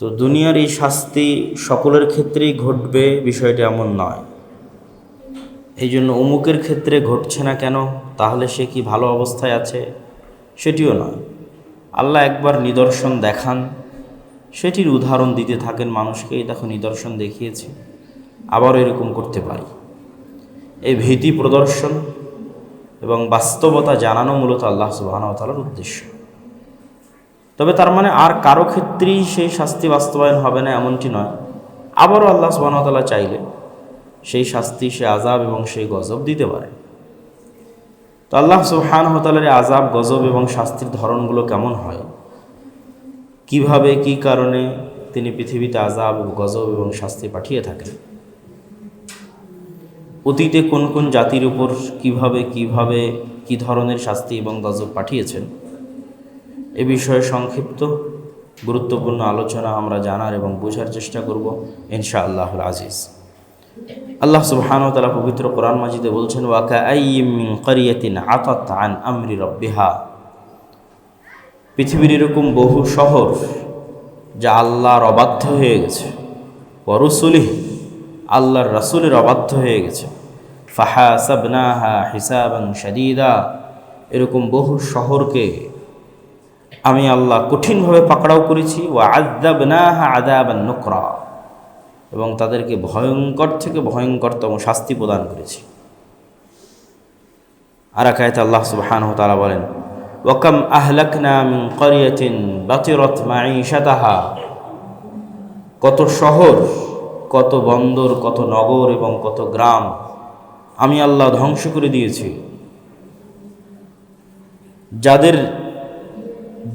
তো দুনিয়ার এই শাস্তি সকলের ক্ষেত্রেই ঘটবে বিষয়টা এমন নয়। এই জন্য অমুকের ক্ষেত্রে ঘটছে না কেন, তাহলে সে কি ভালো অবস্থায় আছে সেটিও নয়। আল্লাহ একবার নিদর্শন দেখান, সেটির উদাহরণ দিতে থাকেন মানুষকে, এই দেখো নিদর্শন দেখিয়েছি, আবারও এরকম করতে পারি। এই ভীতি প্রদর্শন এবং বাস্তবতা জানানো মূলত আল্লাহ সুবহানাহু ওয়া তাআলার উদ্দেশ্য। তবে তার মানে আর কারো ক্ষেত্রেই সেই শাস্তি বাস্তবায়ন হবে না এমনটি নয়। আবারও আল্লাহ সুবহানাহু ওয়া তাআলা চাইলে সেই শাস্তি, সে আযাব এবং সেই গজব দিতে পারে। তো আল্লাহ সুবহানাহু ওয়া তাআলার আযাব, গজব এবং শাস্তির ধরনগুলো কেমন হয়, কিভাবে, কি কারণে তিনি পৃথিবীতে আযাব, গজব এবং শাস্তি পাঠিয়ে থাকেন, অতীতে কোন কোন জাতির উপর কিভাবে কি ধরনের শাস্তি এবং গজব পাঠিয়েছেন, এ বিষয়ে সংক্ষিপ্ত গুরুত্বপূর্ণ আলোচনা আমরা জানার এবং বোঝার চেষ্টা করব ইনশাআল্লাহুল আজিজ। আল্লাহ সুবহানাহু ওয়া তাআলা পবিত্র কোরআন মাজিদে বলছেন, ওয়া কাআইয়্যিম মিন ক্বরিয়াতিন আতাত আন আমরি রাব্বিহা। পৃথিবীর এরকম বহু শহর যা আল্লাহর অবাধ্য হয়ে গেছে, ওয়া রুসুলিহি, আল্লাহর রাসূলের অবাধ্য হয়ে গেছে, ফাহাসাবনাহা হিসাবান শাদীদা। এরকম বহু শহরকে আমি আল্লাহ কঠিনভাবে পাকড়াও করেছি, ওয়া আযাবনাহা আযাবান নুকরা, এবং তাদেরকে ভয়ঙ্কর থেকে ভয়ঙ্করতম শাস্তি প্রদান করেছি। আর এক আয়াতে আল্লাহ সুবহানাহু ওয়া তাআলা বলেন, ওয়া কাম আহলাকনা মিন ক্বরিয়াতিন বাতিরাত মাঈশাতাহা। কত শহর, কত বন্দর, কত নগর এবং কত গ্রাম আমি আল্লাহ ধ্বংস করে দিয়েছি, যাদের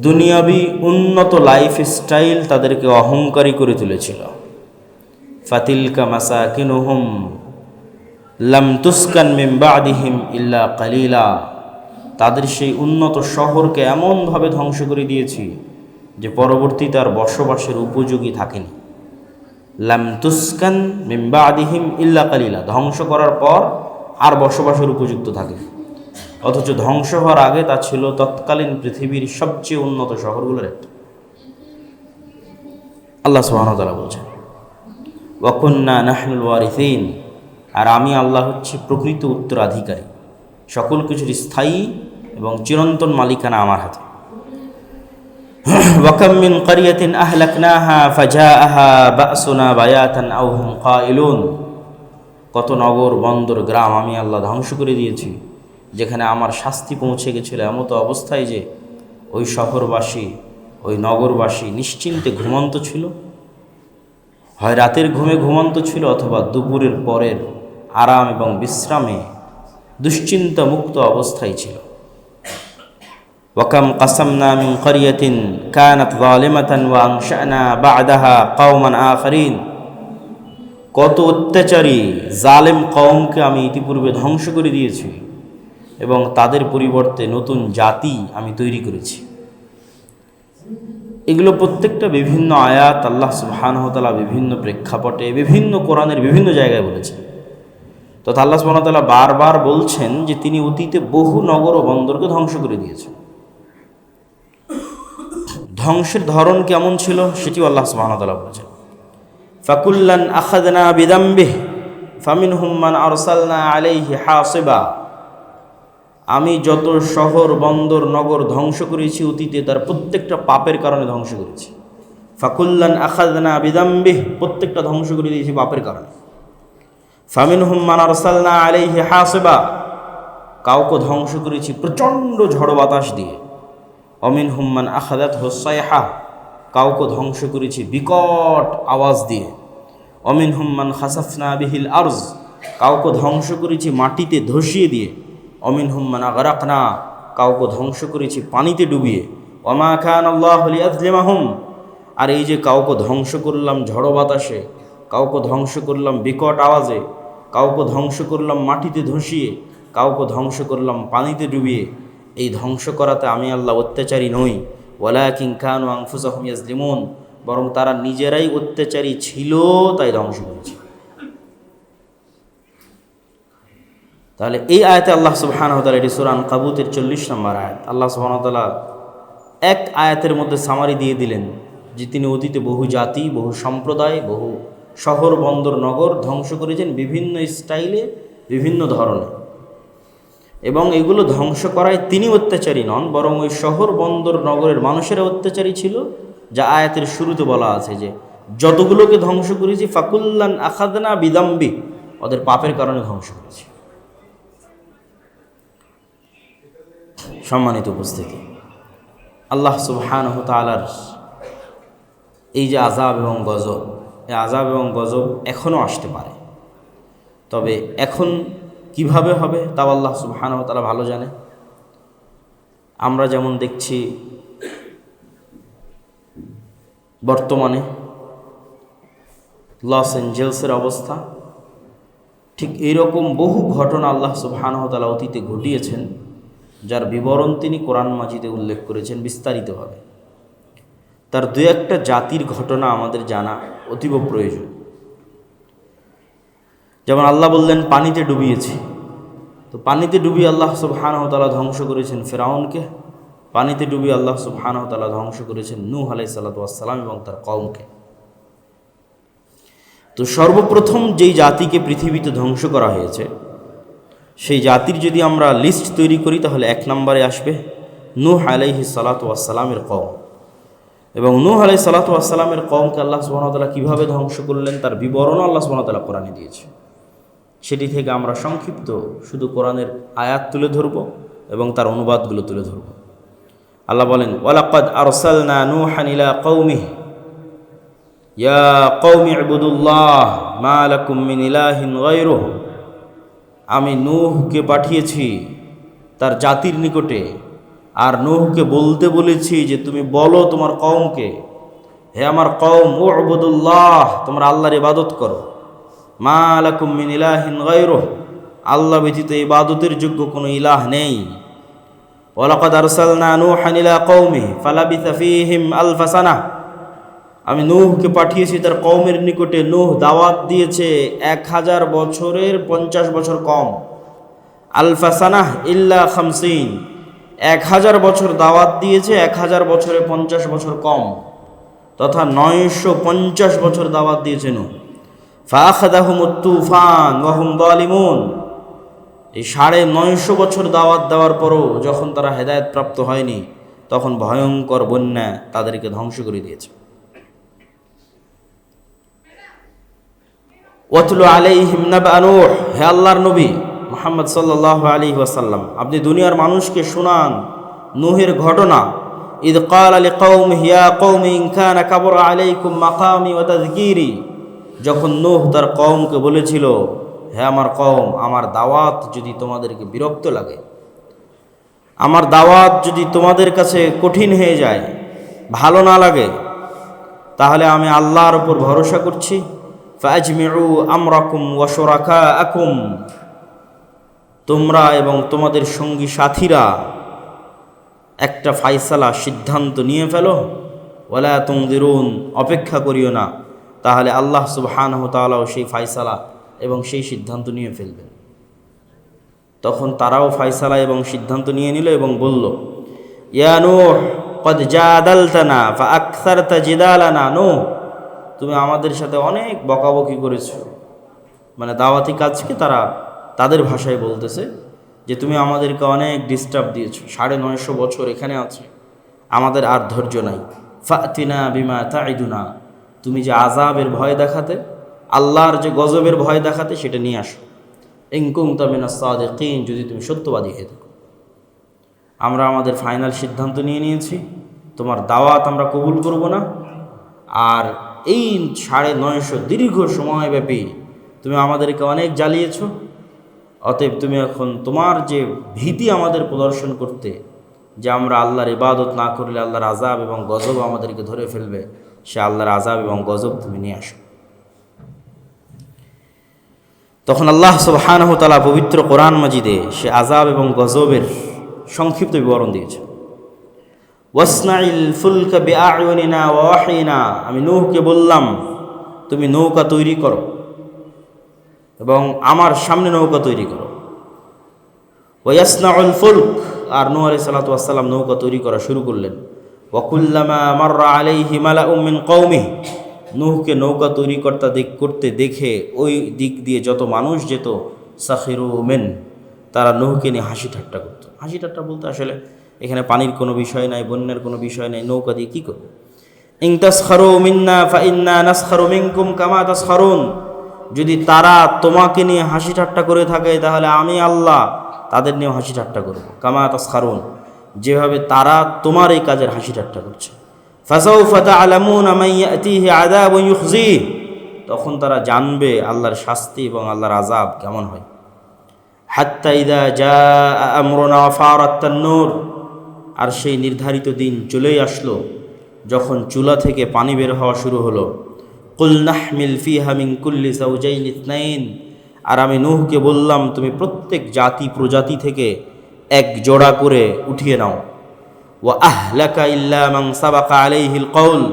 দুনিয়াবি উন্নত লাইফ স্টাইল তাদেরকে অহংকারী করে তুলেছিল। ফাতিলকা মাসাকিনুহুম লাম তুসকান মিন বাদিহিম ইল্লা কালিলা। তাদের সেই উন্নত শহরকে এমনভাবে ধ্বংস করে দিয়েছি যে পরবর্তীতে আর বসবাসের উপযোগী থাকেনি। লাম তুসকান মিন বাদিহিম ইল্লা কালিলা, ধ্বংস করার পর আর বসবাসের উপযুক্ত থাকেনি। অথচ ধ্বংস হওয়ার আগে তা ছিল তৎকালীন পৃথিবীর সবচেয়ে উন্নত শহরগুলোর একটা। আল্লাহ সুবহানাহু ওয়া তাআলা বলছেন, ওয়া কুন্না নাহনুল ওয়ারিসিন, আর আমি আল্লাহ হচ্ছি প্রকৃত উত্তরাধিকারী, সকল কিছুর স্থায়ী এবং চিরন্তন মালিকানা আমার হাতে। ওয়া কাম মিন ক্বরিয়াতিন আহলাকনাহা ফাজাআহা বা'সুনা বায়াতান আও হুম কাইলুন। কত নগর, বন্দর, গ্রাম আমি আল্লাহ ধ্বংস করে দিয়েছি যেখানে আমার শাস্তি পৌঁছে গেছিল এমত অবস্থায় যে ওই শহরবাসী, ওই নগরবাসী নিশ্চিন্তে ঘুমন্ত ছিল, হয় রাতের ঘুমে ঘুমন্ত ছিল অথবা দুপুরের পরের আরাম এবং বিশ্রামে দুশ্চিন্তা মুক্ত অবস্থায় ছিল। ওয়াকাম কাসামনা মিন ক্বরিয়াতিন কানাত যালিমাতান ওয়া আনশা'না বা'দাহা কওমান আখারিন। কত অত্যাচারী জালেম কওমকে আমি ইতিপূর্বে ধ্বংস করে দিয়েছি এবং তাদের পরিবর্তে নতুন জাতি আমি তৈরি করেছি। এগুলো প্রত্যেকটা বিভিন্ন আয়াত আল্লাহ সুবহানাহু ওয়া তাআলা বিভিন্ন প্রেক্ষাপটে, বিভিন্ন কোরআনের বিভিন্ন জায়গায় বলেছেন। তথা আল্লাহ সুবহানাহু ওয়া তাআলা বারবার বলছেন যে তিনি অতীতে বহু নগর ও বন্দরকে ধ্বংস করে দিয়েছেন। ধ্বংসের ধরন কেমন ছিল সেটিও আল্লাহ সুবহানাহু ওয়া তাআলা বলেছেন, ফাকুল্লান আখাযনা বিযামবিহি ফামিনহুম মান আরসালনা আলাইহি হাসিবা। আমি যত শহর, বন্দর, নগর ধ্বংস করেছি অতীতে তার প্রত্যেকটা পাপের কারণে ধ্বংস করেছি। ফাকুল্লান আখাযনা বিযামবিহি, প্রত্যেকটা ধ্বংস করে দিয়েছি পাপের কারণে। ফামিনহুম মান আরসালনা আলাইহি হাসিবা, কাউকে ধ্বংস করেছি প্রচণ্ড ঝড় বাতাস দিয়ে। অমিনহুম মান আখাযাতহু সাইহা, কাউকে ধ্বংস করেছি বিকট আওয়াজ দিয়ে। অমিনহুম মান খাসাফনা বিহিল আরজ, কাউকে ধ্বংস করেছি মাটিতে ধসিয়ে দিয়ে। অমিনহুম মান আগরাকনা, কাউকে ধ্বংস করেছি পানিতে ডুবিয়ে। ওমা কানাল্লাহু লিয়াযলিমাহুম, আর এই যে কাউকে ধ্বংস করলাম ঝড় বাতাসে, কাউকে ধ্বংস করলাম বিকট আওয়াজে, কাউকে ধ্বংস করলাম মাটিতে ধসিয়ে, কাউকে ধ্বংস করলাম পানিতে ডুবিয়ে, এই ধ্বংস করাতে আমি আল্লাহ অত্যাচারী নই। ওয়ালাকিন কানু আনফুসাহুম ইয়াজলিমুন, বরং তারা নিজেরাই অত্যাচারী ছিল তাই ধ্বংস করেছে। তাহলে এই আয়াতে আল্লাহ সুবহানাহু ওয়া তাআলা, এটি সূরা আনকাবুতের 40 নম্বর আয়াত, আল্লাহ সুবহানাহু ওয়া তাআলা এক আয়াতের মধ্যে সামারি দিয়ে দিলেন যে তিনি অতীতে বহু জাতি, বহু সম্প্রদায়, বহু শহর, বন্দর, নগর ধ্বংস করেছেন বিভিন্ন স্টাইলে, বিভিন্ন ধরনের। এবং এগুলো ধ্বংস করায় তিনি অত্যাচারী নন, বরং ওই শহর, বন্দর, নগরের মানুষেরা অত্যাচারী ছিল, যা আয়াতের শুরুতে বলা আছে যে যতগুলোকে ধ্বংস করেছি ফাকুল্লান আখাদনা বিদাম্বি, ওদের পাপের কারণে ধ্বংস করেছি। সম্মানিত উপস্থিতি, আল্লাহ সুবহানাহু ওয়া তাআলার এই যে আযাব এবং গজব, এই আযাব এবং গজব এখনও আসতে পারে, তবে এখন কিভাবে হবে তাও আল্লাহ সুবহানাহু ওয়া তাআলা ভালো জানে। আমরা যেমন দেখছি বর্তমানে লস অ্যাঞ্জেলসের অবস্থা, ঠিক এইরকম বহু ঘটনা আল্লাহ সুবহানাহু ওয়া তাআলা অতীতে ঘটিয়েছেন, যার বিবরণ তিনি কোরআন মাজিদে উল্লেখ করেছেন বিস্তারিতভাবে। তার দু একটা জাতির ঘটনা আমাদের জানা অতীব প্রয়োজন। যেমন আল্লাহ বললেন পানিতে ডুবিয়েছি, তো পানিতে ডুবিয়ে আল্লাহ সুবহানাহু ওয়া তাআলা ধ্বংস করেছেন ফিরআউনকে, পানিতে ডুবিয়ে আল্লাহ সুবহানাহু ওয়া তাআলা ধ্বংস করেছেন নূহ আলাইহিস সালাতু ওয়াস সালাম এবং তার কওমকে। তো সর্বপ্রথম যেই জাতিকে পৃথিবীতে ধ্বংস করা হয়েছে, সেই জাতির যদি আমরা লিস্ট তৈরি করি তাহলে 1 নম্বরে আসবে নূহ আলাইহিস সালাতু ওয়াস সালামের কওম। এবং নূহ আলাইহিস সালাতু ওয়াস সালামের কওমকে আল্লাহ সুবহানাহু ওয়া তাআলা কীভাবে ধ্বংস করলেন তার বিবরণও আল্লাহ সুবহানাহু ওয়া তাআলা কোরআনে দিয়েছে। সেটি থেকে আমরা সংক্ষিপ্ত শুধু কোরআনের আয়াত তুলে ধরব এবং তার অনুবাদগুলো তুলে ধরব। আল্লাহ বলেন, ওয়ালাকাদ আরসালনা নূহান ইলা কওমিহি ইয়া কওমি ইবুদুল্লাহ মা লাকুম মিন ইলাহিন গায়রুহু, আমি নূহকে পাঠিয়েছি তার জাতির নিকটে, আর নূহকে বলতে বলেছি যে তুমি বলো তোমার কওমকে, হে আমার কওম, উবুদুল্লাহ, তোমরা আল্লাহর ইবাদত করো, মা লাকুম মিন ইলাহিন গায়রুহু, আল্লাহ ব্যতীত ইবাদতের যোগ্য কোনো ইলাহ নেই। ওয়ালাকাদ আরসালনা নূহান ইলা কওমিহি ফালাবিসা ফীহিম আলফা সানাহ, আমি নূহকে পাঠিয়েছি তার কওমের নিকটে, নূহ দাওয়াত দিয়েছে 1000 বছরের 50 বছর কম। আলফা সানাহ ইল্লা 50, 1000 বছর দাওয়াত দিয়েছে, 1000 বছরে 50 বছর কম, তথা 950 বছর দাওয়াত দিয়েছে নূহ। ফাআখাযাহুমুত তুফান ওয়া হুম যালিমুন, এই 950 বছর দাওয়াত দেওয়ার পরও যখন তারা হেদায়েত প্রাপ্ত হয়নি, তখন ভয়ঙ্কর বন্যা তাদেরকে ধ্বংস করে দিয়েছে। ওয়াতলু আলাইহিম নাবা নূহ, হে আল্লাহর নবী মুহাম্মদ সাল্লাল্লাহু আলাইহি ওয়াসাল্লাম, আপনি দুনিয়ার মানুষকে শোনান নূহের ঘটনা। ইদ ক্বালা লিকওমিহি ইয়া কওমি ইন কানা কাবুরা আলাইকুম মাকামি ওয়া তাযকিরি, যখন নূহ তার কওমকে বলেছিল, হে আমার কওম, আমার দাওয়াত যদি তোমাদেরকে বিরক্ত লাগে, আমার দাওয়াত যদি তোমাদের কাছে কঠিন হয়ে যায়, ভালো না লাগে, তাহলে আমি আল্লাহর উপর ভরসা করছি। ফাজমিউ আমরাকুম ওয়া শুরাকাআকুম, তোমরা এবং তোমাদের সঙ্গী সাথীরা একটা ফায়সালা, সিদ্ধান্ত নিয়ে ফেলো। ওয়ালা তুনদিরুন, অপেক্ষা করিও না, তাহলে আল্লাহ সুবহানাহু ওয়া তাআলাও সেই ফায়সালা এবং সেই সিদ্ধান্ত নিয়ে ফেলবেন। তখন তারাও ফায়সালা এবং সিদ্ধান্ত নিয়ে নিল এবং বলল, ইয়া নূহ ক্বাদ জাদালতানা ফাআকসারতা জিদালানা, নূহ, তুমি আমাদের সাথে অনেক বকাবকি করেছো। মানে দাওয়াতি কাজকে তারা তাদের ভাষায় বলতেছে যে তুমি আমাদেরকে অনেক ডিস্টার্ব দিয়েছো, 950 বছর এখানে আছে, আমাদের আর ধৈর্য নাই। ফাতিনা বিমা তাইদুনা, তুমি যে আযাবের ভয় দেখাতে, আল্লাহর যে গজবের ভয় দেখাতে, সেটা নিয়ে আসো। ইন কুনতা মিনাস সাদিকিন, যদি তুমি সত্যবাদী হয়ে থাকো। আমরা আমাদের ফাইনাল সিদ্ধান্ত নিয়ে নিয়েছি, তোমার দাওয়াত আমরা কবুল করব না। আর এই 950 দীর্ঘ সময়ব্যাপী তুমি আমাদেরকে অনেক জ্বালিয়েছো, অতএব তুমি এখন তোমার যে ভীতি আমাদের প্রদর্শন করতে, যে আমরা আল্লাহর ইবাদত না করলে আল্লাহর আযাব এবং গজব আমাদেরকে ধরে ফেলবে, সে আল্লাহর আযাব এবং গজব তুমি নিয়ে আসো। তখন আল্লাহ সুবহানাহু ওয়া তাআলা পবিত্র কোরআন মাজিদে সে আযাব এবং গজবের সংক্ষিপ্ত বিবরণ দিয়েছে। ওয়াসনাইল ফুলকা বিআয়ুনিনা ওয়া ওয়াহিনা, আমি নূহকে বললাম তুমি নৌকা তৈরি করো এবং আমার সামনে নৌকা তৈরি করো। ওয়াসনাউল ফুলক, আর নূহ আলাইহিস সালাতু ওয়াস সালাম নৌকা তৈরি করা শুরু করলেন। ওয়াকুল্লামা মাররা আলাইহি মালাউম মিন কওমিহি, নূহকে নৌকা তৈরি করতে দেখে ওই দিক দিয়ে যত মানুষ যেত, সাখিরু মিন, তারা নূহকে নিয়ে হাসি ঠাট্টা করত। হাসি ঠাট্টা বলতে আসলে এখানে পানির কোনো বিষয় নাই, বন্যার কোনো বিষয় নাই, নৌকা দিয়ে কী করবে। ইন তাসখারু মিন্না ফাইন্না নাসখারু মিনকুম কামা তাসখারুন, যদি তারা তোমাকে নিয়ে হাসি ঠাট্টা করে থাকে তাহলে আমি আল্লাহ তাদের নিয়েও হাসি ঠাট্টা করব। কামা তাসখারুন, যেভাবে তারা তোমার এই কাজের হাসি ঠাট্টা করছে। ফাসাউফা তা'লামুনা মান ইয়াতিহি আযাবুন ইউখযিহি, তখন তারা জানবে আল্লাহর শাস্তি এবং আল্লাহর আযাব কেমন হয়। হাত্তা ইযা জাআ আমরুনা ফারাত তান্নুর, আর সেই নির্ধারিত দিন চলেই আসলো যখন চুলা থেকে পানি বের হওয়া শুরু হলো। কুল নাহমিল ফিহা মিন কুল্লি যাওজাইন ইসনাইন, আর আমি নূহকে বললাম তুমি প্রত্যেক জাতি প্রজাতি থেকে এক জোড়া করে উঠিয়ে নাও। ওয়া আহলাকা ইল্লা মান সাবাকা আলাইহিল কওল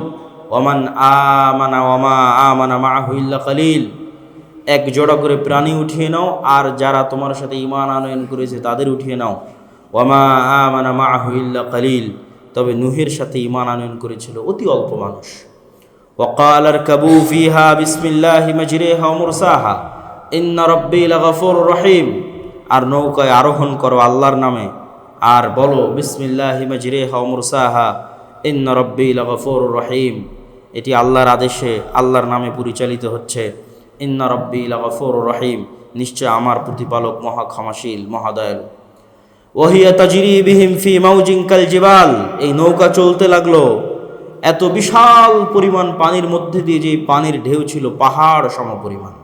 ওয়া মান আমানা ওয়া মা আমানা মাআহু ইল্লা কলিল, এক জোড়া করে প্রাণী উঠিয়ে নাও, আর যারা তোমার সাথে ঈমান আনয়ন করেছে তাদের উঠিয়ে নাও। ওয়া মা আমানা মাআহু ইল্লা কলিল, তবে নূহের সাথে ঈমান আনয়ন করেছিল অতি অল্প মানুষ। ওয়াকাল আরকাবু ফিহা বিসমিল্লাহি মাজরিহা ওয়া মুরসাহা ইন্না রাব্বি লাগফুরুর রহিম, আর নৌকায় আরোহণ করো আল্লাহর নামে আর বলো বিসমিল্লাহি মাজরিহা ওয়া মুরসাহা ইন্না রাব্বি লাগফুরুর রহিম, এটি আল্লাহর আদেশে আল্লাহর নামে পরিচালিত হচ্ছে। ইন্না রাব্বি লাগফুরুর রহিম, নিশ্চয় আমার প্রতিপালক মহা ক্ষমাশীল মহাদয়ালু। ওয়াহিয়া তাজরি বিহিম ফি মাউজিন কাল জিবাল, এই নৌকা চলতে লাগলো এত বিশাল পরিমাণ পানির মধ্যে দিয়ে, যে পানির ঢেউ ছিল পাহাড় সমপরিমাণ।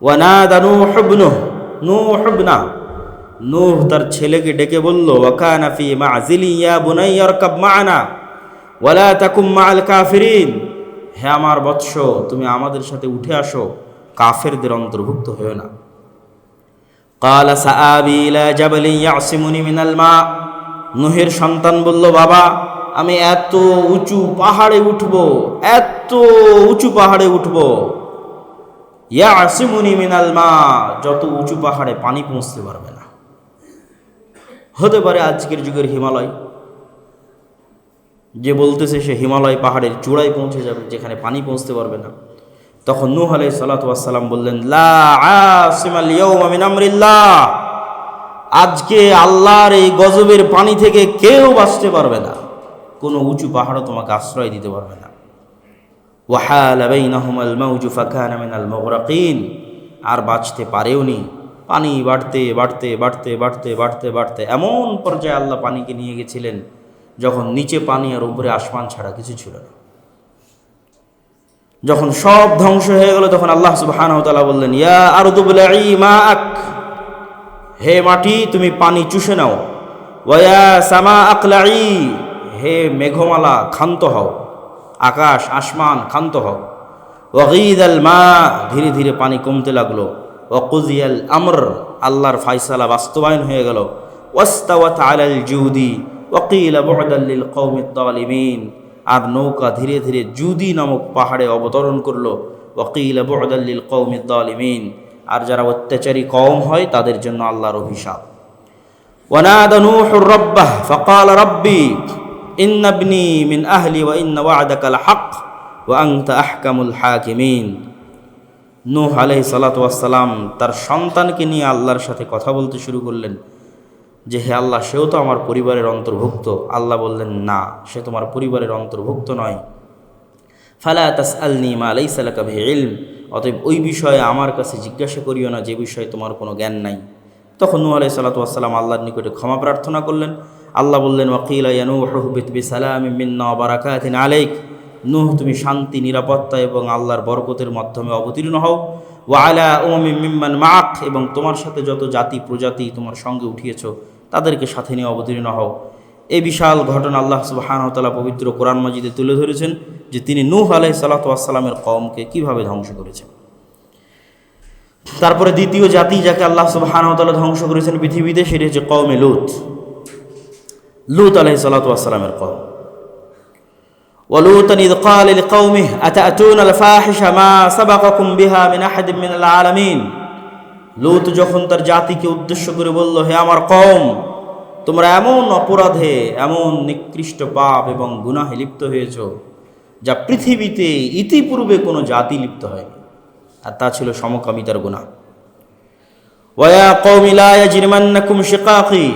ওয়ানাদা নূহ ইবনুহু, নূহ তার ছেলেকে ডেকে বলল, ওয়া কানা ফি মা'জিলি ইয়া বুনাইয়া আরকাব মা'না ওয়া লা তাকুম মা'আল কাফিরিন, হে আমার বৎস তুমি আমাদের সাথে উঠে আসো, কাফেরদের অন্তর্ভুক্ত হয়ো না। ক্বালা সাআবি ইলা জাবালিন ইয়াসিমুনি মিনাল মা, নূহের সন্তান বলল, বাবা আমি এত উঁচু পাহাড়ে উঠব, এত উঁচু পাহাড়ে উঠব, ইয়াসিমুনি মিনাল মা, যত উঁচু পাহাড়ে পানি পৌঁছতে পারবে না। হতে পারে আজকের যুগের হিমালয়, যে বলতেছে সে হিমালয় পাহাড়ের চূড়ায় পৌঁছে যাবে, যেখানে পানি পৌঁছতে পারবে না। তখন নূহ আলাইহিস সালাতু ওয়াস সালাম বললেন, লা আসিমাল ইয়াউমা মিন আমরিল্লাহ, আজকে আল্লাহর এই গজবের পানি থেকে কেউ বাঁচতে পারবে না, কোনো উঁচু পাহাড়ও তোমাকে আশ্রয় দিতে পারবে না। ওয়াহালা বাইনাহুমাল মাউজু ফাকানা মিনাল মুগরাকিন, আর বাঁচতে পারেওনি। পানি বাড়তে বাড়তে বাড়তে বাড়তে বাড়তে বাড়তে এমন পর্যায়ে আল্লাহ পানিকে নিয়ে গেছিলেন যখন নিচে পানি আর উপরে আসমান ছাড়া কিছু ছিল না। যখন সব ধ্বংস হয়ে গেল তখন আল্লাহ সুবহানাহু ওয়া তাআলা বললেন, ইয়া আরদু বলাই মাআক, হে মাটি তুমি পানি চুষে নাও। ওয়া ইয়া সামা আকলাই, হে মেঘমালা ক্ষান্ত হও, আকাশ আসমান ক্ষান্ত হও। ওয়াগীদাল মা, ধীরে ধীরে পানি কমতে লাগলো। ওয়াকুজিয়াল আমর, আল্লাহর ফায়সালা বাস্তবায়ন হয়ে গেল। ওয়াস্তাওয়াত আলাল জুদি ওয়াকিলা বু'দাল লিল কওমিদ যালিমিন, আর নৌকা ধীরে ধীরে জুদি নামক পাহাড়ে অবতরণ করলো। ওয়াকিলা বু'দাল লিল কওমিদ যালিমিন, আর যারা অত্যাচারী কওম হয় তাদের জন্য আল্লাহর অভিশাপ। ওয়ানাদা নূহুর রাব্বাহ ফাকালা রাব্বি ইন্না ইবনি মিন আহলি ওয়া ইন্না ওয়া'দাকাল হক ওয়া আনতা আহকামুল হাকিমিন। নূহ আলাইহিস সালাতু ওয়াস সালাম তার সন্তানকে নিয়ে আল্লাহর সাথে কথা বলতে শুরু করলেন যে, হে আল্লাহ, সেও তো আমার পরিবারের অন্তর্ভুক্ত। আল্লাহ বললেন, না, সে তোমার পরিবারের অন্তর্ভুক্ত নয়। ফালা তাসআলনি মা লাইসা লাকা বিহি ইলম, অতএব ওই বিষয়ে আমার কাছে জিজ্ঞাসা করিও না যে বিষয়ে তোমার কোনো জ্ঞান নাই। তখন নূহ আলাইহিস সালাতু ওয়াস সালাম আল্লাহর নিকটে ক্ষমা প্রার্থনা করলেন। আল্লাহ বললেন, ওয়াকিলা ইয়া নূহু ইহবিত বিসালামিন মিন্না ওয়া বারাকাতিন আলাইক, নূহ তুমি শান্তি নিরাপত্তা এবং আল্লাহর বরকতের মাধ্যমে অবতীর্ণ হও। ওয়া আলা উমামিন মিম্মান মাআক, এবং তোমার সাথে যত জাতি প্রজাতি তোমার সঙ্গে উঠিয়েছ তাদেরকে সাথে নিয়ে অবতীর্ণ হও। এই বিশাল ঘটনা আল্লাহ সুবহানাহু ওয়া তাআলা পবিত্র কোরআন মাজিদে তুলে ধরেছেন যে তিনি নূহ আলাইহিস সালাতু ওয়াস সালামের কওমকে কিভাবে ধ্বংস করেছেন। তারপরে দ্বিতীয় জাতি যাকে আল্লাহ সুবহানাহু ওয়া তাআলা ধ্বংস করেছেন পৃথিবীতে, সেটি হচ্ছে কওমে লূত। লূত আলাইহিস সালাতু ওয়াস সালামের কওম। ওয়ালুতান ইয ক্বালা লিকাওমিহি আতা'তুনাল ফাহিশা মা সাবাকাকুম বিহা মিন আহাদিন মিনাল আলামিন। লূত যখন তার জাতিকে উদ্দেশ্য করে বলল, হে আমার কওম, তোমরা এমন অপরাধে, এমন নিকৃষ্ট পাপ এবং গুনাহে লিপ্ত হয়েছ যা পৃথিবীতে ইতিপূর্বে কোনো জাতি লিপ্ত হয়নি, আর তা ছিল সমকামিতার গুনাহ। ওয়া কওমি লা ইয়াজরিমান্নাকুম শিকাকি,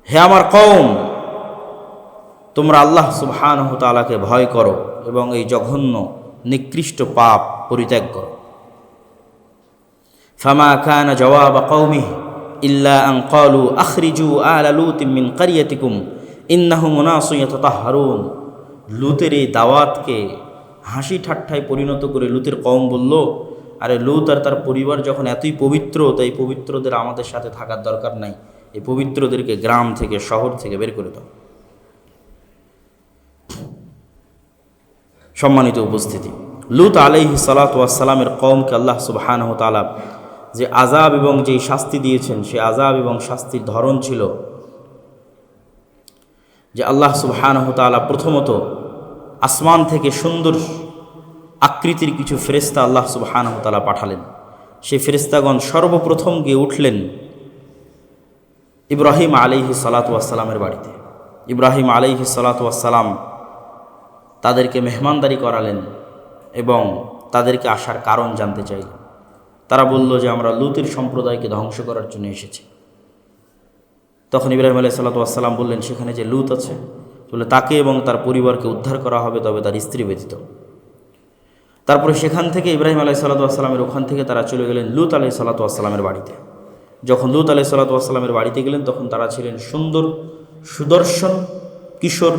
হে আমার কওম, তোমরা আল্লাহ সুবহানাহু ওয়া তাআলাকে ভয় করো এবং এই জঘন্য নিকৃষ্ট পাপ পরিত্যাগ করো। ফামা কানা জওয়াব কওমিহি ইল্লা আন ক্বালু আখরিজু আলা লুতিন মিন ক্বরিয়াতিকুম ইন্নাহুম উনাসুন ইয়াতাতাহহারুন। লুতের এই দাওয়াতকে হাসি ঠাট্টায় পরিণত করে লুতের কওম বলল, আরে লুত আর তার পরিবার যখন এতই পবিত্র, তাই পবিত্রদের আমাদের সাথে থাকার দরকার নাই, এই পবিত্রদেরকে গ্রাম থেকে, শহর থেকে বের করে দাও। সম্মানিত উপস্থিতি, লুত আলাইহিস সালাতু ওয়াস সালামের কওমকে আল্লাহ সুবহানাহু ওয়া তাআলা যে আযাব এবং যেই শাস্তি দিয়েছেন, সে আযাব এবং শাস্তির ধরন ছিল যে আল্লাহ সুবহানাহু ওয়া তাআলা প্রথমত আসমান থেকে সুন্দর আকৃতির কিছু ফেরেশতা আল্লাহ সুবহানাহু ওয়া তাআলা পাঠালেন। সেই ফেরেশতাগণ সর্বপ্রথম গিয়ে উঠলেন ইব্রাহিম আলাইহিস সালাতু ওয়াস সালামের বাড়িতে। ইব্রাহিম আলাইহিস সালাতু ওয়াস সালাম তাদেরকে মেহমানদারি করালেন এবং তাদেরকে আসার কারণ জানতে চাইলেন। তারা বলল যে আমরা লুতের সম্প্রদায়কে ধ্বংস করার জন্য এসেছি। তখন ইব্রাহিম আলাইহিস সালাতু ওয়াস সালাম বললেন, সেখানে যে লুত আছে, বলে তাকে এবং তার পরিবারকে উদ্ধার করা হবে, তবে তার স্ত্রী ব্যতীত। তারপরে সেখান থেকে ইব্রাহিম আলাইহিস সালাতু ওয়াস সালামের ওখান থেকে তারা চলে গেলেন লুত আলাইহিস সালাতু ওয়াস সালামের বাড়িতে। যখন লুত আলাইহিস সালাতু ওয়াস সালামের বাড়িতে গেলেন, তখন তারা ছিলেন সুন্দর, সুদর্শন, কিশোর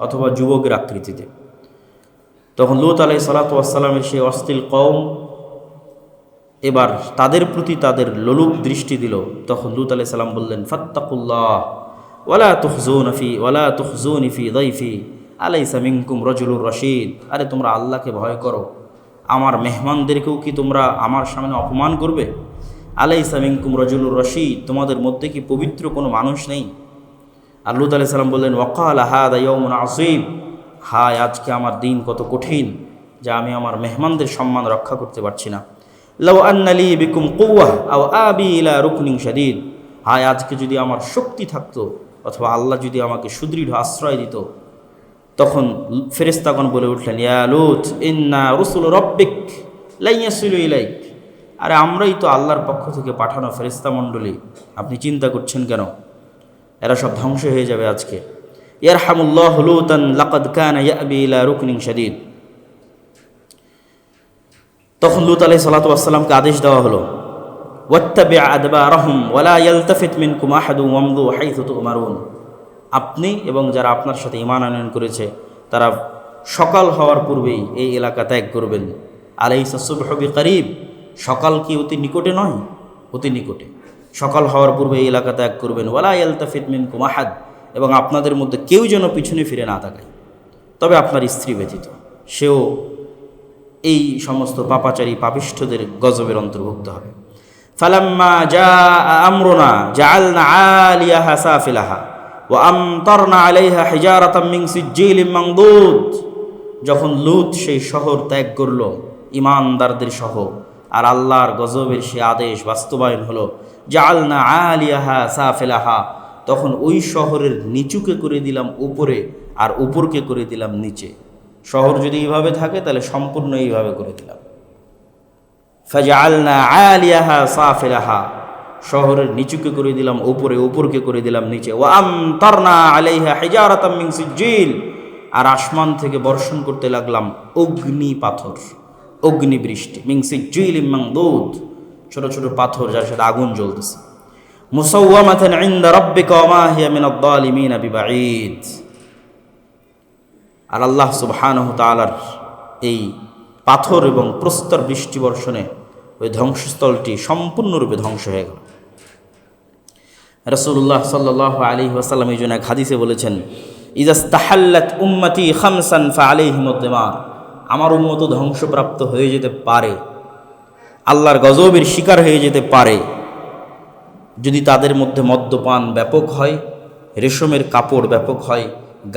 অথবা যুবকের আকৃতিতে। তখন লুত আলাইহিস সালাতু ওয়াস সালামের সেই অশ্লীল কওম এবার তাদের প্রতি তাদের লোলুপ দৃষ্টি দিল। তখন লুত আলাইহিস সালাম বললেন, ফাত্তাকুল্লাহ ওয়ালা তুখজুনি ফি দাইফি আলাইসা মিনকুম রাজুলুর রশীদ। আরে তোমরা আল্লাহকে ভয় করো, আমার মেহমানদেরকেও কি তোমরা আমার সামনে অপমান করবে? আলাইসা মিনকুম রাজুলুর রশীদ, তোমাদের মধ্যে কি পবিত্র কোনো মানুষ নেই? আর লুত আলাইহিস সালাম বললেন, ওয়াকালা হাদা ইয়াউমুন আসীব, হায় আজকে আমার দিন কত কঠিন, যা আমি আমার মেহমানদের সম্মান রক্ষা করতে পারছি না। লাউ আন্না লি বিকুম কুওয়া আও আবি ইলা রুকনিন শাদীদ, হায় আজকে যদি আমার শক্তি থাকতো অথবা আল্লাহ যদি আমাকে সুদৃঢ় আশ্রয় দিত। তখন ফেরেশতাগণ বলে উঠলেন, ইয়া লুত ইন্না রুসুল রাব্বিক লা ইয়াসিলু ইলাইক, আরে আমরাই তো আল্লাহর পক্ষ থেকে পাঠানো ফেরেশতা মণ্ডলী, আপনি চিন্তা করছেন কেন? এরা সব ধ্বংস হয়ে যাবে আজকে। ইয়ারহামুল্লাহু লুতান লাকাদ কানা ইয়াবি ইলা রুকনিন শাদীদ। তখন লুত আলাইহিস সালাতু ওয়াস সালামকে আদেশ দেওয়া হলো, ওয়াত্তাবি' আদবারহুম ওয়ালা ইয়ালতাফিত মিনকুম আহাদু ওয়ামদু হাইথু তু'মারুন। আপনি এবং যারা আপনার সাথে ঈমান আনয়ন করেছে তারা সকাল হওয়ার পূর্বেই এই এলাকা ত্যাগ করবেন। আলাইসা সুবহু বিকরিব, সকাল কি অতি নিকটে নয়? অতি নিকটে। সকাল হওয়ার পূর্বে এই এলাকা ত্যাগ করবেন। ওয়ালা ইয়ালতাফিত মিনকুম আহাদ, এবং আপনাদের মধ্যে কেউ যেন পিছনে ফিরে না তাকায়, তবে আপনার স্ত্রী ব্যতীত, সেও এই সমস্ত পাপাচারী পাপিষ্ঠদের গজবের অন্তর্ভুক্ত হবে। ফালাম্মা জাআ আমরুনা জাআলনা আলিয়াহা সাফিলাহা ওয়া আমতারনা আলাইহা হিজারাতাম মিন সিজ্জিলিম মানদুদ। যখন লুত সেই শহর ত্যাগ করল ঈমানদারদের সহ, আর আল্লাহর গজবের সে আদেশ বাস্তবায়ন হলো, জাআলনা আলিয়াহা সাফিলাহা, তখন ওই শহরের নিচুকে করে দিলাম উপরে আর উপরকে করে দিলাম নিচে। শহর যদি এইভাবে থাকে তাহলে সম্পূর্ণ এইভাবে করে দিলাম। ফাজআলনা আলিয়াহা সাফিলাহা, শহরের নিচুকে করে দিলাম উপরে, উপরকে করে দিলাম নিচে। ওয়া আমতারনা আলাইহা হিজারাতাম মিন সিজ্জিল, আর আসমান থেকে বর্ষণ করতে লাগলাম অগ্নি পাথর, অগ্নি বৃষ্টি। মিন সিজ্জিলিম মানদুদ, ছোট ছোট পাথর যার সাথে আগুন জ্বলতেছে। মুসাওয়ামাতান ইনদা রাব্বিকা ওয়া মা হিয়া মিনাদ যালিমিনা বিবাঈদ। আর আল্লাহ সুবহানাহু তাআলার এই পাথর এবং প্রস্তর বৃষ্টি বর্ষণে ওই ধ্বংসস্থলটি সম্পূর্ণরূপে ধ্বংস হয়ে গেল। রাসূলুল্লাহ সাল্লাল্লাহু আলাইহি ওয়াসাল্লাম এই জন্য এক হাদিসে বলেছেন, ইজাস্তাহাল্লাত উম্মতি খামসান ফাআলাইহিমুদ দিমার, আমার উম্মত ধ্বংসপ্রাপ্ত হয়ে যেতে পারে, আল্লাহর গজবের শিকার হয়ে যেতে পারে যদি তাদের মধ্যে মদ্যপান ব্যাপক হয়, রেশমের কাপড় ব্যাপক হয়,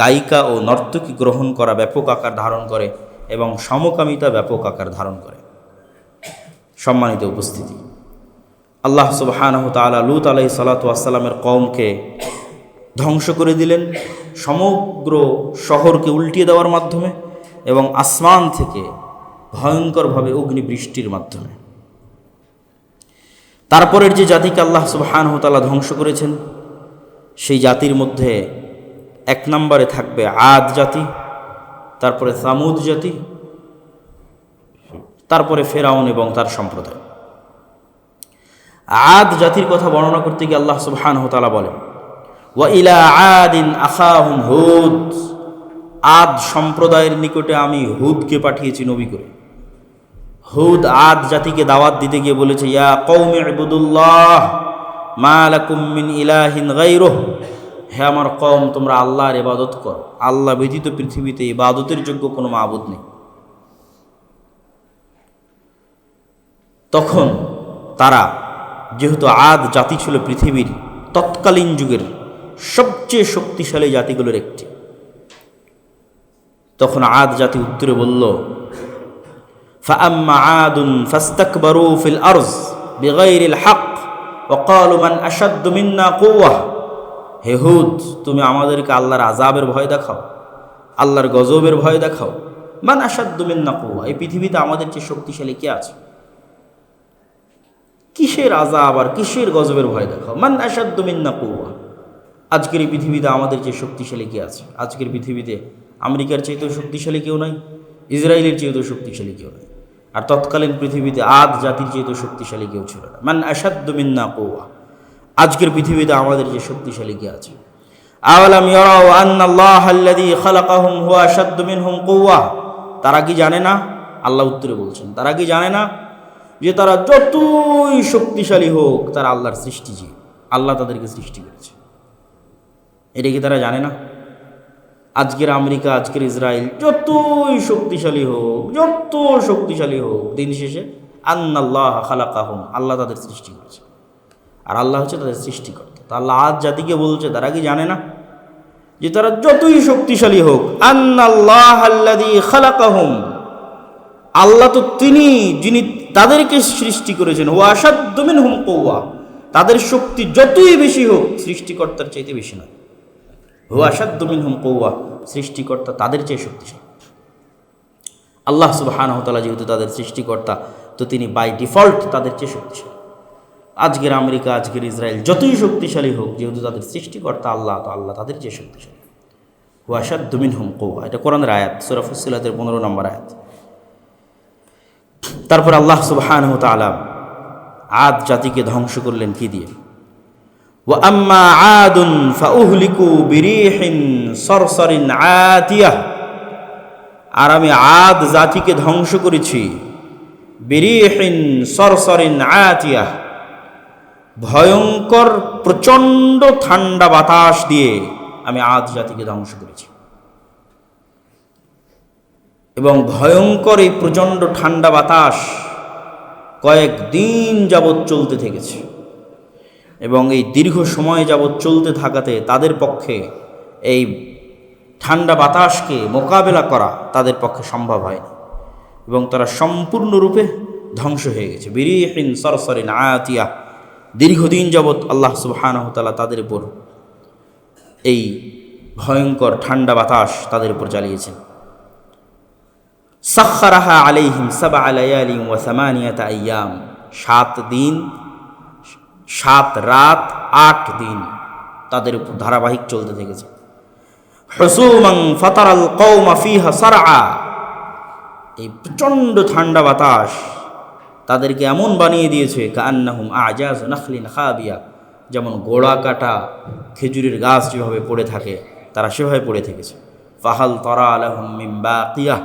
গায়িকা ও নর্তকী গ্রহণ করা ব্যাপক আকার ধারণ করে এবং সমকামিতা ব্যাপক আকার ধারণ করে। সম্মানিত উপস্থিতি, আল্লাহ সুবহানাহু ওয়া তাআলা লূত আলাইহিস সালাতু ওয়াস সালামের কওমকে ধ্বংস করে দিলেন সমগ্র শহরকে উল্টিয়ে দেওয়ার মাধ্যমে এবং আসমান থেকে ভয়ঙ্করভাবে অগ্নিবৃষ্টির মাধ্যমে। তারপরের যে জাতিকে আল্লাহ সুবহানাহু ওয়া তাআলা ধ্বংস করেছেন সেই জাতির মধ্যে 1 নম্বরে থাকবে আদ জাতি, তারপরে সামুদ জাতি, তারপরে ফেরাউন এবং তার সম্প্রদায়। আদ জাতির কথা বর্ণনা করতে গিয়ে আল্লাহ সুবহানাহু ওয়া তাআলা বলেন, ওয়া ইলা আদিন আখাহুম হুদ, আদ সম্প্রদায়ের নিকটে আমি হুদকে পাঠিয়েছি নবী করে। হুদ আদ জাতিকে দাওয়াত দিতে গিয়ে বলেছে, ইয়া কওমি ইবুদুল্লাহ মা লাকুম মিন ইলাহিন গায়রুহ, হে আমার কওম তোমরা আল্লাহর ইবাদত করো, আল্লাহ ব্যতীত পৃথিবীতে ইবাদতের যোগ্য কোনো মাবুদ নেই। তখন তারা, যেহেতু আদ জাতি ছিল পৃথিবীর তৎকালীন যুগের সবচেয়ে শক্তিশালী জাতিগুলোর একটি, তখন আদ জাতি উত্তরে বলল, ফাআম্মা আদুন ফাস্তাকবারু ফিল আরজ বিগাইরিল হক ওয়া ক্বালু মান আশাদ্দু মিন্না কুওয়া, হে হুদ তুমি আমাদেরকে আল্লাহর আযাবের ভয় দেখাও, আল্লাহর গজবের ভয় দেখাও। মান আশাদ্দু মিন্না কুওয়া, এই পৃথিবীতে আমাদের চেয়ে শক্তিশালী কে আছে? কিসের আযাব আর কিসের গজবের ভয় দেখাও? মান আশাদ্দু মিন্না কুওয়া, আজকের এই পৃথিবীতে আমাদের চেয়ে শক্তিশালী কে আছে? আজকের পৃথিবীতে আমেরিকার চাইতেও শক্তিশালী কেউ নাই, ইসরায়েলের চাইতেও শক্তিশালী কেউ নাই, আর তৎকালীন পৃথিবীতে আদ জাতির চাইতেও শক্তিশালী কেউ ছিল না। মান আশাদ্দু মিন্না কুওয়া, আজকের পৃথিবীতে আমাদের যে শক্তিশালী কে আছে? আওয়ালাম ইয়ারাউ আন্নাল্লাহ আল্লাযী খালাকাহুম হুয়া আশাদ্দু মিনহুম কুওয়া, তারা কি জানে না? আল্লাহ উত্তরে বলছেন, তারা কি জানে না যে তারা যতই শক্তিশালী হোক তারা আল্লাহর সৃষ্টি, যে আল্লাহ তাদেরকে সৃষ্টি করেছে, এটা কি তারা জানে না? আজকের আমেরিকা, আজকের ইসরায়েল যতই শক্তিশালী হোক, দিন শেষে আন্নাল্লাহ খালাকাহুম, আল্লাহ তাদের সৃষ্টি করেছে, আর আল্লাহ হচ্ছে তাদের সৃষ্টিকর্তা। তা আল্লাহ আজ জাতিকে বলছে, তারা কি জানে না যে তারা যতই শক্তিশালী হোক, আন্নাল্লাহ আল্লাযী খালাকাহুম, আল্লাহ তো তিনি যিনি তাদেরকে সৃষ্টি করেছেন, ওয়া আশাদ্দু মিনহুম কুওয়া, তাদের শক্তি যতই বেশি হোক সৃষ্টিকর্তার চাইতে বেশি নয়। ওয়া আশাদ্দু মিনহুম কুওয়া, সৃষ্টিকর্তা তাদের চেয়ে শক্তিশালী। আল্লাহ সুবহানাহু ওয়া তাআলা যেহেতু তাদের সৃষ্টিকর্তা, তো তিনি বাই ডিফল্ট তাদের চেয়ে শক্তিশালী। আজকের আমেরিকা, আজকের ইসরায়েল যতই শক্তিশালী হোক, যেহেতু তাদের সৃষ্টিকর্তা আল্লাহ, তো আল্লাহ তাদের চেয়ে শক্তিশালী। ওয়া আশাদ্দু মিনহুম কুওয়া, এটা কোরআনের আয়াত, সূরা ফুসসিলাতের 15 নম্বর আয়াত। তারপর আল্লাহ সুবহানাহু ওয়া তাআলা আদ জাতিকে ধ্বংস করলেন কি দিয়ে? ওয়া আম্মা আদুন ফাউহলিকু বিরিহিন সরসরিন আতিয়াহ, আর আমি আদ জাতিকে ধ্বংস করেছি বিরিহিন সরসরিন আতিয়াহ, ভয়ঙ্কর প্রচণ্ড ঠান্ডা বাতাস দিয়ে আমি আদ জাতিকে ধ্বংস করেছি। এবং ভয়ঙ্কর এই প্রচণ্ড ঠান্ডা বাতাস কয়েকদিন যাবৎ চলতে থেকেছে, এবং এই দীর্ঘ সময় যাবৎ চলতে থাকাতে তাদের পক্ষে এই ঠান্ডা বাতাসকে মোকাবেলা করা তাদের পক্ষে সম্ভব হয়নি, এবং তারা সম্পূর্ণরূপে ধ্বংস হয়ে গেছে। বিরিহিন সরসরিন আতিয়াহ, দীর্ঘদিন যাবৎ আল্লাহ সুবহানাহু ওয়া তাআলা তাদের উপর এই ভয়ঙ্কর ঠান্ডা বাতাস তাদের উপর চালিয়েছেন। সাখখারাহা আলাইহিম সাবআ লায়ালিন ওয়া সামানিয়াতা আইয়াম, 7 দিন 7 রাত 8 দিন তাদের উপর ধারাবাহিক চলতে থেকেছে। হুসুমান ফাতারাল কওমা ফিহা সারআ, এই প্রচণ্ড ঠান্ডা বাতাস তাদেরকে এমন বানিয়ে দিয়েছে, কাআন্নাহুম আজাযু নাখলিন খাবিয়া, যেমন গোড়া কাটা খেজুরের গাছ যেভাবে পড়ে থাকে তারা সেভাবে পড়ে থেকেছে। ফাহাল তারা লাহুম মিন বাকিয়াহ,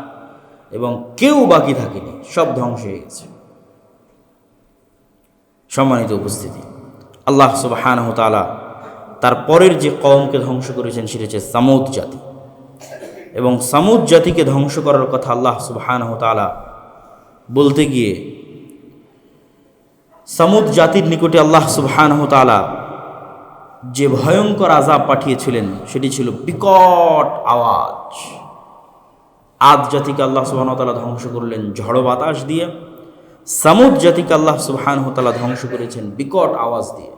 এবং কেউ বাকি থাকেনি, সব ধ্বংস হয়ে গেছে। সম্মানিত উপস্থিতি, আল্লাহ সুবহানাহু ওয়া তাআলা তার পরের যে কওমকে ধ্বংস করেছেন সেটা হচ্ছে সামুদ জাতি, এবং সামুদ জাতিকে ধ্বংস করার কথা আল্লাহ সুবহানাহু ওয়া তাআলা বলতে গিয়ে সামুদ জাতির নিকটে আল্লাহ সুবহানাহু ওয়া তাআলা যে ভয়ঙ্কর আযাব পাঠিয়েছিলেন সেটি ছিল বিকট আওয়াজ। আদ জাতিকে আল্লাহ সুবহানাহু ওয়া তাআলা ধ্বংস করলেন ঝড় বাতাস দিয়ে, সামুদ জাতিকে আল্লাহ সুবহানাহু ওয়া তাআলা ধ্বংস করেছেন বিকট আওয়াজ দিয়ে।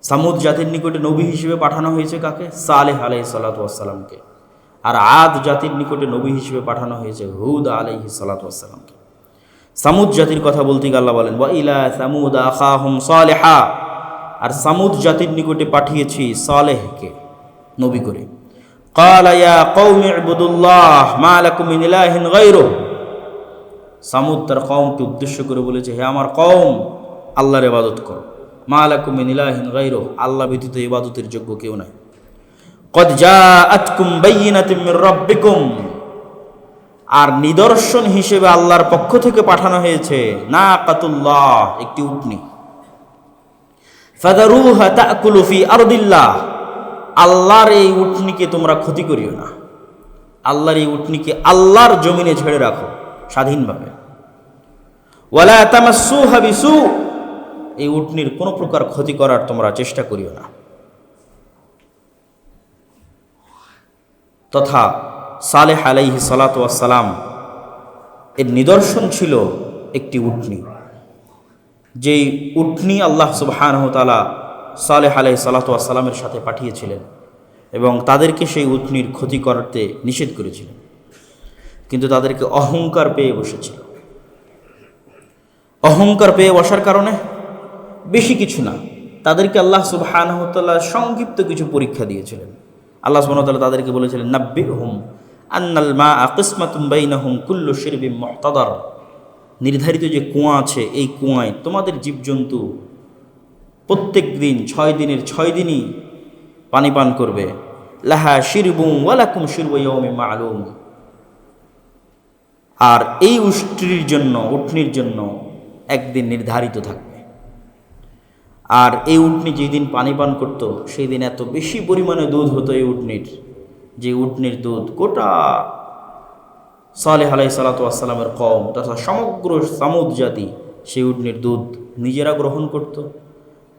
সামুদ জাতির নিকটে নবী হিসেবে পাঠানো হয়েছে কাকে? সালেহ আলাইহিস সালাতু ওয়াস সালামকে। আর আদ জাতির নিকটে নবী হিসেবে পাঠানো হয়েছে হুদ আলাইহিস সালাতু ওয়াস সালামকে। সামুদ জাতির কথা বলতে গিয়ে আল্লাহ বলেন ওয়া ইলা সামুদ আখাহুম সালেহা, আর সামুদ জাতির নিকটে পাঠিয়েছি সালেহকে নবী করে। ক্বালা ইয়া কওমি ইবুদুল্লাহ মা লাকুম মিন ইলাহিন গায়রুহু, সামুদ তার কওমকে উদ্দেশ্য করে বলেছে, হে আমার কওম, আল্লাহর ইবাদত করো। মা লাকুম মিন ইলাহিন গায়রুহু, আল্লাহ ব্যতীত ইবাদতের যোগ্য কেউ নাই। কদ জাআতকুম বাইয়িনাতুম মির রাব্বিকুম, আর নিদর্শন হিসেবে আল্লাহর পক্ষ থেকে পাঠানো হয়েছে নাকাতুল্লাহ, একটি উটনি। ফাদারুহা তাকুলু ফি আরদিল্লাহ, আল্লাহর এই উটনিকে তোমরা ক্ষতি করিও না। আল্লাহর এই উটনিকে আল্লাহর জমিনে ছেড়ে রাখো স্বাধীনভাবে। ওয়ালা তামাসসুহা বিসু, এই উটনির কোনো প্রকার ক্ষতি করার তোমরা চেষ্টা করিও না। তথা সালেহ আলাইহিস সালাতু ওয়াস সালাম এর নিদর্শন ছিল একটি উটনি, যেই উটনি আল্লাহ সুবহানাহু ওয়া তাআলা সালেহ আলাইহিস সালাতু ওয়াস সালামের সাথে পাঠিয়েছিলেন এবং তাদেরকে সেই উটনির ক্ষতি করতে নিষেধ করেছিলেন, কিন্তু তাদেরকে অহংকার পেয়ে বসেছিল। অহংকার পেয়ে বসার কারণে বেশি কিছু না, তাদেরকে আল্লাহ সুবহানাহু ওয়া তাআলা সংক্ষিপ্ত কিছু পরীক্ষা দিয়েছিলেন। আল্লাহ সুবহানাহু ওয়া তাআলা তাদেরকে বলেছিলেন নাব্বিহুম আন্নাল মাআ কিসমাতুম বাইনাহুম কুল্লু শিরবিন মুহতাদার, নির্ধারিত যে কুয়া আছে এই কুয়ায় তোমাদের জীবজন্তু প্রত্যেক দিন 6 দিনের 6 দিনই পানি পান করবে। লাহা শিরবুম ওয়া লাকুম শিরবু ইয়াউমিন মা'লুম, আর এই উটনির জন্য একদিন নির্ধারিত থাকবে। আর এই উটনি যেদিন পানি পান করত সেই দিন এত বেশি পরিমাণে দুধ হতো এই উটনির, যে উটনির দুধ গোটা সালেহ আলাইহিস সালাতু ওয়াস সালামের কওম তথা সমগ্র সামুদ জাতি সেই উটনির দুধ নিজেরা গ্রহণ করত,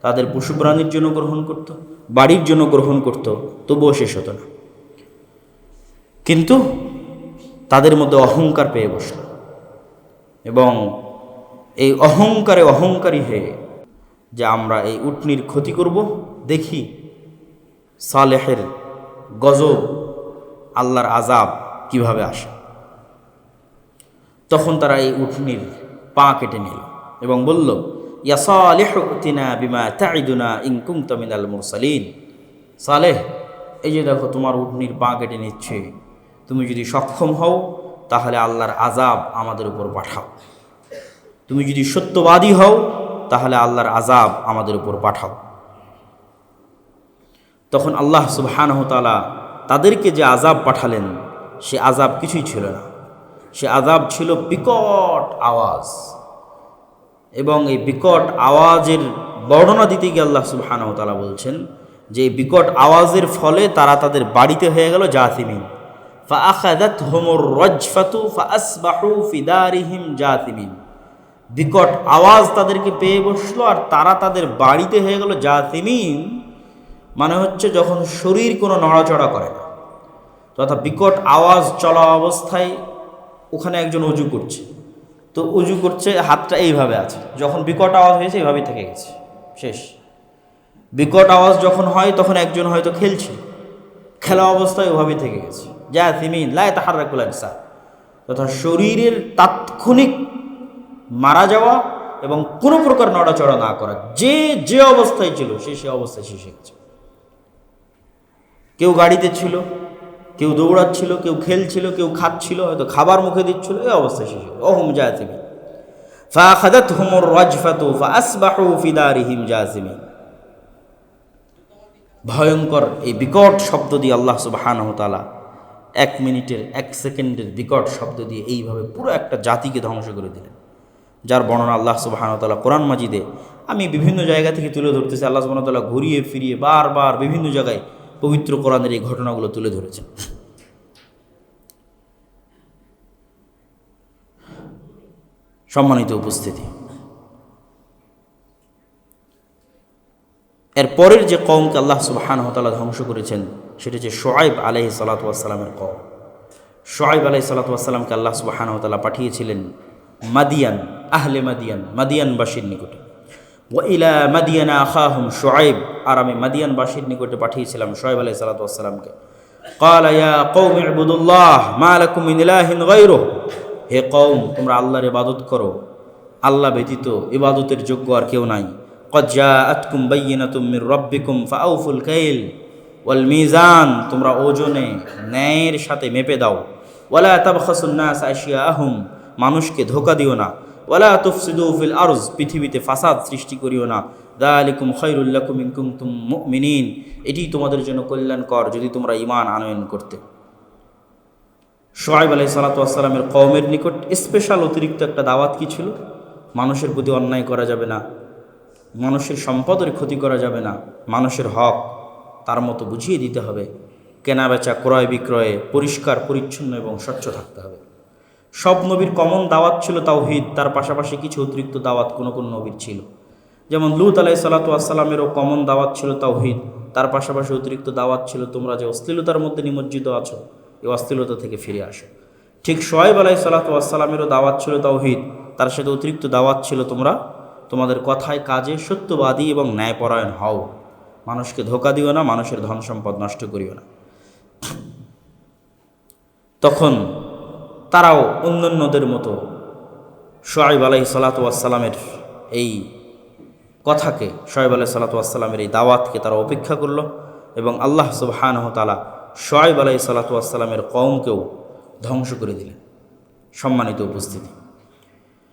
তাদের পশু প্রাণীর জন্য গ্রহণ করত, বাড়ির জন্য গ্রহণ করত, তবুও শেষ হতো না। কিন্তু তাদের মধ্যে অহংকার পেয়ে বসল এবং এই অহংকারী হয়ে যে আমরা এই উটনির ক্ষতি করব, দেখি সালেহের গজব আল্লাহর আযাব কিভাবে আসে। তখন তারা এই উটনির পা কেটে নিল এবং বলল ইয়া সালিহু উতিনা বিমা তাইদুনা ইন কুনতা মিনাল মুরসালিন, সালেহ, এই যে দেখো তোমার উটনির পা কেটে নিচ্ছে, তুমি যদি সক্ষম হও তাহলে আল্লাহর আযাব আমাদের উপর পাঠাও। তুমি যদি সত্যবাদী হও তাহলে আল্লাহর আযাব আমাদের উপর পাঠাও। তখন আল্লাহ সুবহানাহু ওয়া তাআলা তাদেরকে যে আযাব পাঠালেন সে আযাব কিছুই ছিল না, সে আযাব ছিল বিকট আওয়াজ। এবং এই বিকট আওয়াজের বর্ণনা দিতে গিয়ে আল্লাহ সুবহানাহু ওয়া তাআলা বলছেন যে এই বিকট আওয়াজের ফলে তারা তাদের বাড়িতে হয়ে গেল জাথিমিন। ফাআখাযাতহুমুর রাজফাতু ফাআসবাহু ফি দারিহিম জাথিমিন, বিকট আওয়াজ তাদেরকে পেয়ে বসলো আর তারা তাদের বাড়িতে হয়ে গেল জাথিমিন, মানে হচ্ছে যখন শরীর কোনো নড়াচড়া করে না, তথা বিকট আওয়াজ চলা অবস্থায় ওখানে একজন অজু করছে, তো অজু করছে হাতটা এইভাবে আছে, যখন বিকট আওয়াজ হয়েছে এইভাবেই থেকে গেছে, শেষ। বিকট আওয়াজ যখন হয় তখন একজন হয়তো খেলছে, খেলা অবস্থায় ওভাবেই থেকে গেছে, জাথিমিন লা ইয়াতাহাররাকুল আজসাদ, তথা শরীরের তাৎক্ষণিক মারা যাওয়া এবং কোনো প্রকার নড়াচড়া না করা, যে অবস্থায় ছিল সে অবস্থায় শেষ হয়ে গেছে। কেউ গাড়িতে ছিল, কেউ দৌড়াচ্ছিল, কেউ খেলছিল, কেউ খাচ্ছিল, হয়তো খাবার মুখে দিচ্ছিল, এই অবস্থায় শেষ হয়ে গেছে। ওহুম জাথিমিন ফাআখাযাতহুমুর রাজফাতু ফাআসবাহু ফি দারিহিম জাথিমিন। ভয়ঙ্কর এই বিকট শব্দ দিয়ে আল্লাহ সুবহানাহু ওয়া তাআলা 1 মিনিটের 1 সেকেন্ডের বিকট শব্দ দিয়ে এইভাবে পুরো একটা জাতিকে ধ্বংস করে দিলেন, যার বর্ণনা আল্লাহ সুবহানাহু ওয়া তাআলা কোরআন মাজিদে আমি বিভিন্ন জায়গা থেকে তুলে ধরতেছি। আল্লাহ সুবহানাহু ওয়া তাআলা ঘুরিয়ে ফিরিয়ে বারবার বিভিন্ন জায়গায় পবিত্র কোরআনের এই ঘটনাগুলো তুলে ধরেছেন। সম্মানিত উপস্থিতি, এর পরের যে কওমকে আল্লাহ সুবহানাহু ওয়া তাআলা ধ্বংস করেছেন সেটা হচ্ছে শুআয়ব আলাইহিস সালাতু ওয়াস সালামের কওম। শুআয়ব আলাইহিস সালাতু ওয়াস সালামকে আল্লাহ সুবহানাহু ওয়া তাআলা পাঠিয়েছিলেন মাদিয়ান আহলে মাদিয়ান, মাদিয়ানবাসীর নিকটে। ওয়া ইলা মাদিয়ানা আখাহুম শুআইব, আর আমি মাদিয়ানবাসীর নিকটে পাঠিয়েছিলাম শুআইব আলাইহিস সালাতু ওয়াস সালামকে। ক্বালা ইয়া কওমি ইবুদুল্লাহ মা লাকুম মিন ইলাহিন গায়রুহু, হে কওম তোমরা আল্লাহর ইবাদত করো, আল্লাহ ব্যতীত ইবাদতের যোগ্য আর কেউ নাই। ক্বাদ জাআতকুম বায়্যিনাতুম মির রাব্বিকুম ফাআউফুল কাইল ওয়াল মিজান, তোমরা ওজনে ন্যায়ের সাথে মেপে দাও। ওয়ালা তাবখাসুন নাস আশিয়াআহুম, মানুষকে ধোঁকা দিও না। ওয়ালা তুফসিদু ফিল আরজ, পৃথিবীতে ফাসাদ সৃষ্টি করিও না। যালিকুম খায়রুল লাকুম ইন কুনতুম মুমিনিন, এটি তোমাদের জন্য কল্যাণকর যদি তোমরা ঈমান আনয়ন করতে। শুআইব আলাইহিস সালাতু ওয়াস সালামের কওমের নিকট স্পেশাল অতিরিক্ত একটা দাওয়াত কি ছিল? মানুষের প্রতি অন্যায় করা যাবে না, মানুষের সম্পদের ক্ষতি করা যাবে না, মানুষের হক তার মতো বুঝিয়ে দিতে হবে, কেনাবেচা ক্রয় বিক্রয়ে পরিষ্কার পরিচ্ছন্ন এবং স্বচ্ছ থাকতে হবে। সব নবীর কমন দাওয়াত ছিল তাওহীদ, তার পাশাপাশি কিছু অতিরিক্ত দাওয়াত কোন কোন নবীর ছিল। যেমন লূত আলাইহিস সালাতু ওয়াস সালামেরও কমন দাওয়াত ছিল তাওহীদ, তার পাশাপাশি অতিরিক্ত দাওয়াত ছিল তোমরা যে অশ্লীলতার মধ্যে নিমজ্জিত আছো এই অশ্লীলতা থেকে ফিরে আসো। ঠিক শুআইব আলাইহিস সালাতু ওয়াস সালামেরও দাওয়াত ছিল তাওহীদ, তার সাথে অতিরিক্ত দাওয়াত ছিল তোমরা তোমাদের কথায় কাজে সত্যবাদী এবং ন্যায়পরায়ণ হও, মানুষকে ধোঁকা দিও না, মানুষের ধন সম্পদ নষ্ট করিও না। তখন তারাও অন্যান্যদের মতো শুআইব আলাইহিস সালাতু ওয়াস সালামের এই কথাকে, শুআইব আলাইহিস সালাতু ওয়াস সালামের এই দাওয়াতকে তারা উপেক্ষা করলো এবং আল্লাহ সুবহানাহু ওয়া তাআলা শুআইব আলাইহিস সালাতু ওয়াস সালামের কওমকেও ধ্বংস করে দিলেন। সম্মানিত উপস্থিতি,